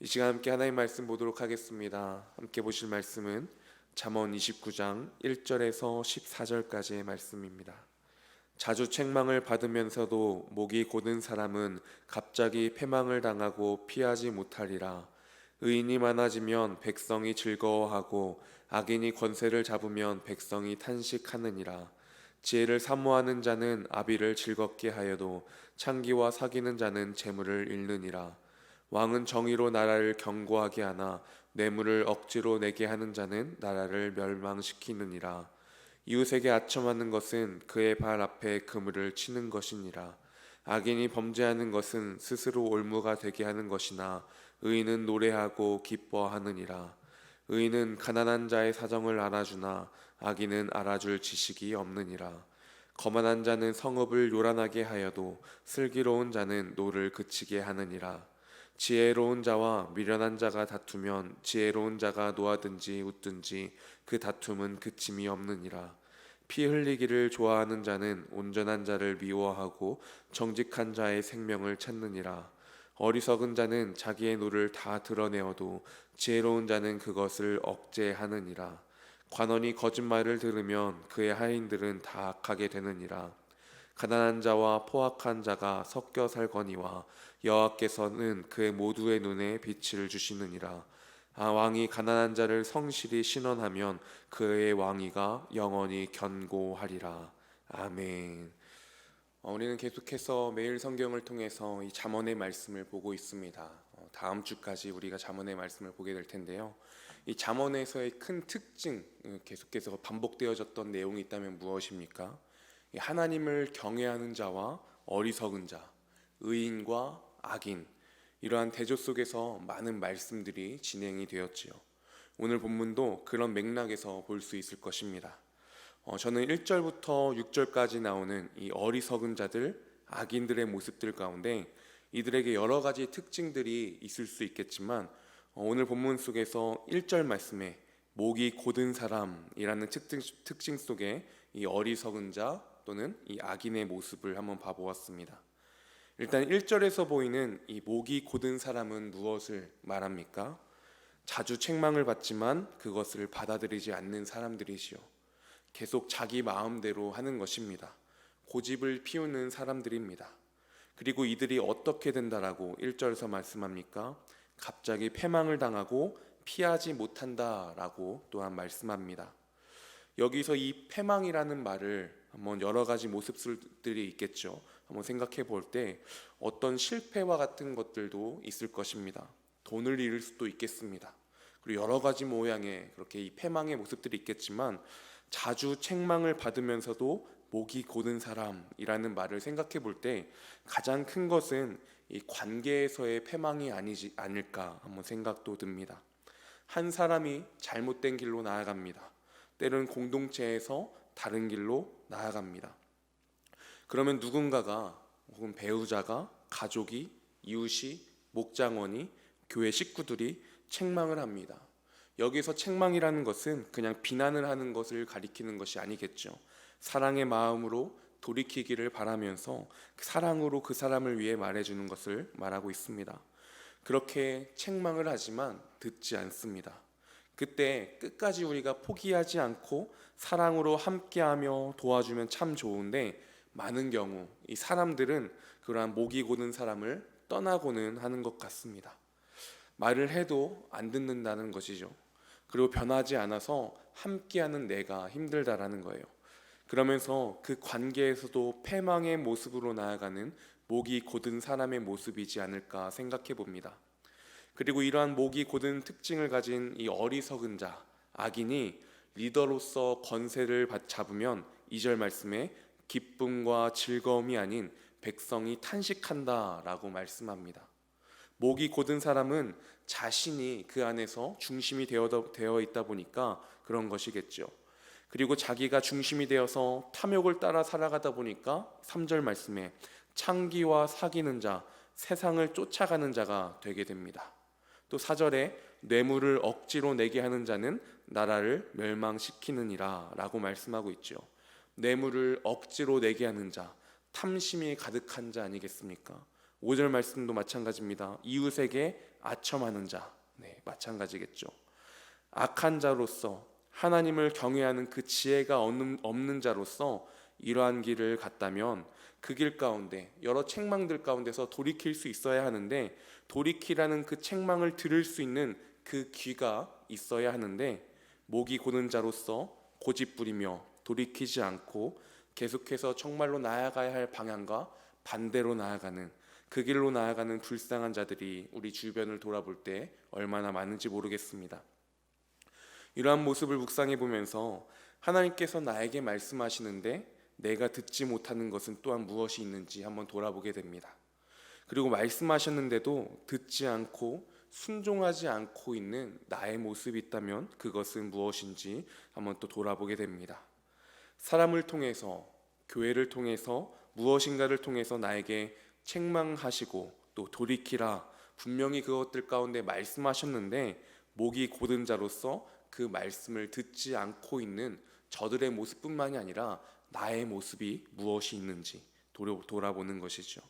이 시간 함께 하나님 말씀 보도록 하겠습니다. 함께 보실 말씀은 잠언 29장 1절에서 14절까지의 말씀입니다. 자주 책망을 받으면서도 목이 곧은 사람은 갑자기 패망을 당하고 피하지 못하리라. 의인이 많아지면 백성이 즐거워하고 악인이 권세를 잡으면 백성이 탄식하느니라. 지혜를 사모하는 자는 아비를 즐겁게 하여도 창기와 사귀는 자는 재물을 잃느니라. 왕은 정의로 나라를 견고하게 하나 뇌물을 억지로 내게 하는 자는 나라를 멸망시키느니라. 이웃에게 아첨하는 것은 그의 발 앞에 그물을 치는 것이니라. 악인이 범죄하는 것은 스스로 올무가 되게 하는 것이나 의인은 노래하고 기뻐하느니라. 의인은 가난한 자의 사정을 알아주나 악인은 알아줄 지식이 없느니라. 거만한 자는 성읍을 요란하게 하여도 슬기로운 자는 노를 그치게 하느니라. 지혜로운 자와 미련한 자가 다투면 지혜로운 자가 노하든지 웃든지 그 다툼은 그침이 없느니라. 피 흘리기를 좋아하는 자는 온전한 자를 미워하고 정직한 자의 생명을 찾느니라. 어리석은 자는 자기의 노를 다 드러내어도 지혜로운 자는 그것을 억제하느니라. 관원이 거짓말을 들으면 그의 하인들은 다 악하게 되느니라. 가난한 자와 포악한 자가 섞여 살거니와 여호와께서는 그의 모두의 눈에 빛을 주시느니라. 왕이 가난한 자를 성실히 신원하면 그의 왕위가 영원히 견고하리라. 아멘. 우리는 계속해서 매일 성경을 통해서 이 잠언의 말씀을 보고 있습니다. 다음 주까지 우리가 잠언의 말씀을 보게 될 텐데요. 이 잠언에서의 큰 특징, 계속해서 반복되어졌던 내용이 있다면 무엇입니까? 하나님을 경외하는 자와 어리석은 자, 의인과 악인, 이러한 대조 속에서 많은 말씀들이 진행이 되었지요. 오늘 본문도 그런 맥락에서 볼 수 있을 것입니다. 저는 1절부터 6절까지 나오는 이 어리석은 자들, 악인들의 모습들 가운데 이들에게 여러 가지 특징들이 있을 수 있겠지만 오늘 본문 속에서 1절 말씀에 목이 곧은 사람이라는 특징 속에 이 어리석은 자 또는 이 악인의 모습을 한번 봐보았습니다. 일단 1절에서 보이는 이 목이 곧은 사람은 무엇을 말합니까? 자주 책망을 받지만 그것을 받아들이지 않는 사람들이시요, 계속 자기 마음대로 하는 것입니다. 고집을 피우는 사람들입니다. 그리고 이들이 어떻게 된다라고 1절에서 말씀합니까? 갑자기 패망을 당하고 피하지 못한다라고 또한 말씀합니다. 여기서 이 패망이라는 말을 한번 여러 가지 모습들이 있겠죠. 한번 생각해 볼 때 어떤 실패와 같은 것들도 있을 것입니다. 돈을 잃을 수도 있겠습니다. 그리고 여러 가지 모양의 그렇게 이 패망의 모습들이 있겠지만 자주 책망을 받으면서도 목이 곧은 사람이라는 말을 생각해 볼 때 가장 큰 것은 이 관계에서의 패망이 아니지 않을까 한번 생각도 듭니다. 한 사람이 잘못된 길로 나아갑니다. 때로는 공동체에서 다른 길로 나아갑니다. 그러면 누군가가 혹은 배우자가, 가족이, 이웃이, 목장원이, 교회 식구들이 책망을 합니다. 여기서 책망이라는 것은 그냥 비난을 하는 것을 가리키는 것이 아니겠죠. 사랑의 마음으로 돌이키기를 바라면서 사랑으로 그 사람을 위해 말해주는 것을 말하고 있습니다. 그렇게 책망을 하지만 듣지 않습니다. 그때 끝까지 우리가 포기하지 않고 사랑으로 함께하며 도와주면 참 좋은데, 많은 경우 이 사람들은 그러한 목이 곧은 사람을 떠나고는 하는 것 같습니다. 말을 해도 안 듣는다는 것이죠. 그리고 변하지 않아서 함께하는 내가 힘들다라는 거예요. 그러면서 그 관계에서도 패망의 모습으로 나아가는 목이 곧은 사람의 모습이지 않을까 생각해 봅니다. 그리고 이러한 목이 곧은 특징을 가진 이 어리석은 자, 악인이 리더로서 권세를 잡으면 2절 말씀에 기쁨과 즐거움이 아닌 백성이 탄식한다라고 말씀합니다. 목이 곧은 사람은 자신이 그 안에서 중심이 되어 있다 보니까 그런 것이겠죠. 그리고 자기가 중심이 되어서 탐욕을 따라 살아가다 보니까 3절 말씀에 창기와 사귀는 자, 세상을 쫓아가는 자가 되게 됩니다. 또 4절에 뇌물을 억지로 내게 하는 자는 나라를 멸망시키느니라 라고 말씀하고 있죠. 뇌물을 억지로 내게 하는 자, 탐심이 가득한 자 아니겠습니까? 5절 말씀도 마찬가지입니다. 이웃에게 아첨하는 자, 마찬가지겠죠. 악한 자로서 하나님을 경외하는 그 지혜가 없는 자로서 이러한 길을 갔다면 그 길 가운데 여러 책망들 가운데서 돌이킬 수 있어야 하는데, 돌이키라는 그 책망을 들을 수 있는 그 귀가 있어야 하는데, 목이 고든 자로서 고집부리며 돌이키지 않고 계속해서 정말로 나아가야 할 방향과 반대로 나아가는, 그 길로 나아가는 불쌍한 자들이 우리 주변을 돌아볼 때 얼마나 많은지 모르겠습니다. 이러한 모습을 묵상해 보면서 하나님께서 나에게 말씀하시는데 내가 듣지 못하는 것은 또한 무엇이 있는지 한번 돌아보게 됩니다. 그리고 말씀하셨는데도 듣지 않고 순종하지 않고 있는 나의 모습이 있다면 그것은 무엇인지 한번 또 돌아보게 됩니다. 사람을 통해서, 교회를 통해서, 무엇인가를 통해서 나에게 책망하시고 또 돌이키라 분명히 그것들 가운데 말씀하셨는데, 목이 고든 자로서 그 말씀을 듣지 않고 있는 저들의 모습뿐만이 아니라 나의 모습이 무엇이 있는지 돌아보는 것이죠.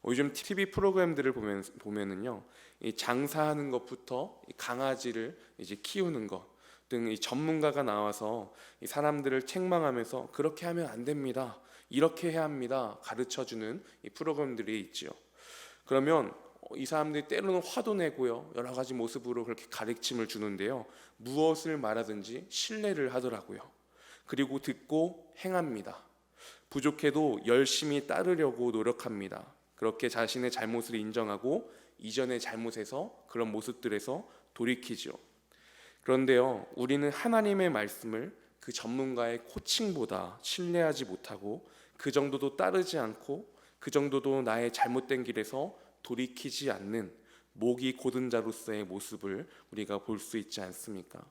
요즘 TV 프로그램들을 보면은요, 이 장사하는 것부터 이 강아지를 이제 키우는 것 등 이 전문가가 나와서 이 사람들을 책망하면서 그렇게 하면 안 됩니다, 이렇게 해야 합니다 가르쳐주는 이 프로그램들이 있죠. 그러면 이 사람들이 때로는 화도 내고요, 여러 가지 모습으로 그렇게 가르침을 주는데요, 무엇을 말하든지 신뢰를 하더라고요. 그리고 듣고 행합니다. 부족해도 열심히 따르려고 노력합니다. 그렇게 자신의 잘못을 인정하고 이전의 잘못에서, 그런 모습들에서 돌이키죠. 그런데요, 우리는 하나님의 말씀을 그 전문가의 코칭보다 신뢰하지 못하고, 그 정도도 따르지 않고, 그 정도도 나의 잘못된 길에서 돌이키지 않는 목이 고든 자로서의 모습을 우리가 볼 수 있지 않습니까?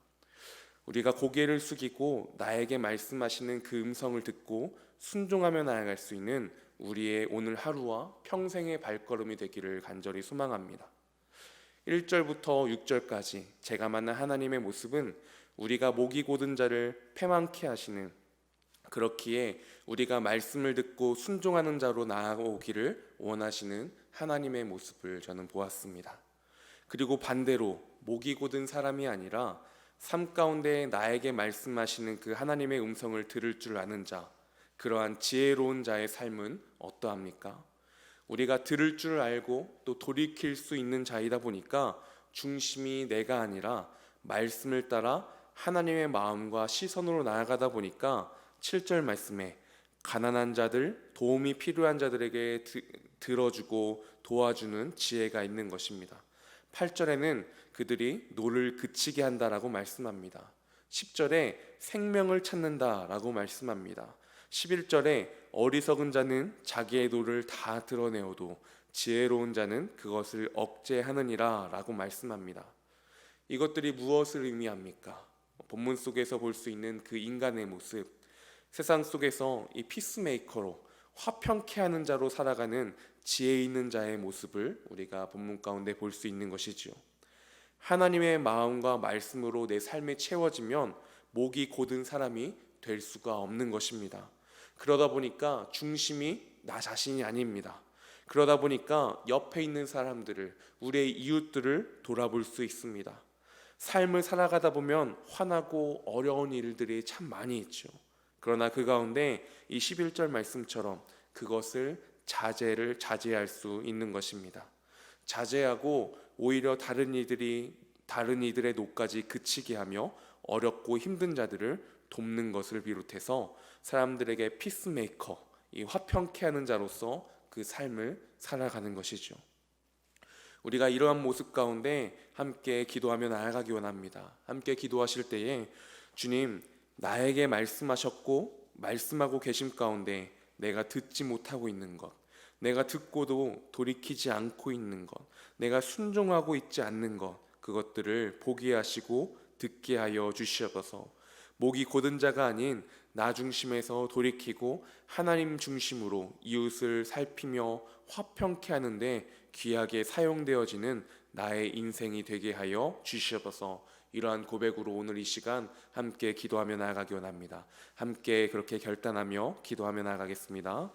우리가 고개를 숙이고 나에게 말씀하시는 그 음성을 듣고 순종하며 나아갈 수 있는 우리의 오늘 하루와 평생의 발걸음이 되기를 간절히 소망합니다. 1절부터 6절까지 제가 만난 하나님의 모습은 우리가 목이 고든 자를 패망케 하시는, 그렇기에 우리가 말씀을 듣고 순종하는 자로 나아오기를 원하시는 하나님의 모습을 저는 보았습니다. 그리고 반대로 목이 고든 사람이 아니라 삶 가운데 나에게 말씀하시는 그 하나님의 음성을 들을 줄 아는 자, 그러한 지혜로운 자의 삶은 어떠합니까? 우리가 들을 줄 알고 또 돌이킬 수 있는 자이다 보니까 중심이 내가 아니라 말씀을 따라 하나님의 마음과 시선으로 나아가다 보니까 7절 말씀에 가난한 자들, 도움이 필요한 자들에게 들어주고 도와주는 지혜가 있는 것입니다. 8절에는 그들이 노를 그치게 한다라고 말씀합니다. 10절에 생명을 찾는다라고 말씀합니다. 11절에 어리석은 자는 자기의 노를 다 드러내어도 지혜로운 자는 그것을 억제하느니라 라고 말씀합니다. 이것들이 무엇을 의미합니까? 본문 속에서 볼 수 있는 그 인간의 모습, 세상 속에서 이 피스메이커로 화평케 하는 자로 살아가는 지혜 있는 자의 모습을 우리가 본문 가운데 볼 수 있는 것이지요. 하나님의 마음과 말씀으로 내 삶이 채워지면 목이 고든 사람이 될 수가 없는 것입니다. 그러다 보니까 중심이 나 자신이 아닙니다. 그러다 보니까 옆에 있는 사람들을, 우리의 이웃들을 돌아볼 수 있습니다. 삶을 살아가다 보면 화나고 어려운 일들이 참 많이 있죠. 그러나 그 가운데 이 11절 말씀처럼 그것을 자제할 수 있는 것입니다. 자제하고 오히려 다른 이들의 노까지 그치게 하며 어렵고 힘든 자들을 돕는 것을 비롯해서 사람들에게 피스메이커, 이 화평케 하는 자로서 그 삶을 살아가는 것이죠. 우리가 이러한 모습 가운데 함께 기도하며 나아가기 원합니다. 함께 기도하실 때에 주님, 나에게 말씀하셨고 말씀하고 계심 가운데 내가 듣지 못하고 있는 것, 내가 듣고도 돌이키지 않고 있는 것, 내가 순종하고 있지 않는 것, 그것들을 보게 하시고 듣게 하여 주시옵소서. 목이 고든 자가 아닌 나 중심에서 돌이키고 하나님 중심으로 이웃을 살피며 화평케 하는데 귀하게 사용되어지는 나의 인생이 되게 하여 주시옵소서. 이러한 고백으로 오늘 이 시간 함께 기도하며 나아가기 원합니다. 함께 그렇게 결단하며 기도하며 나아가겠습니다.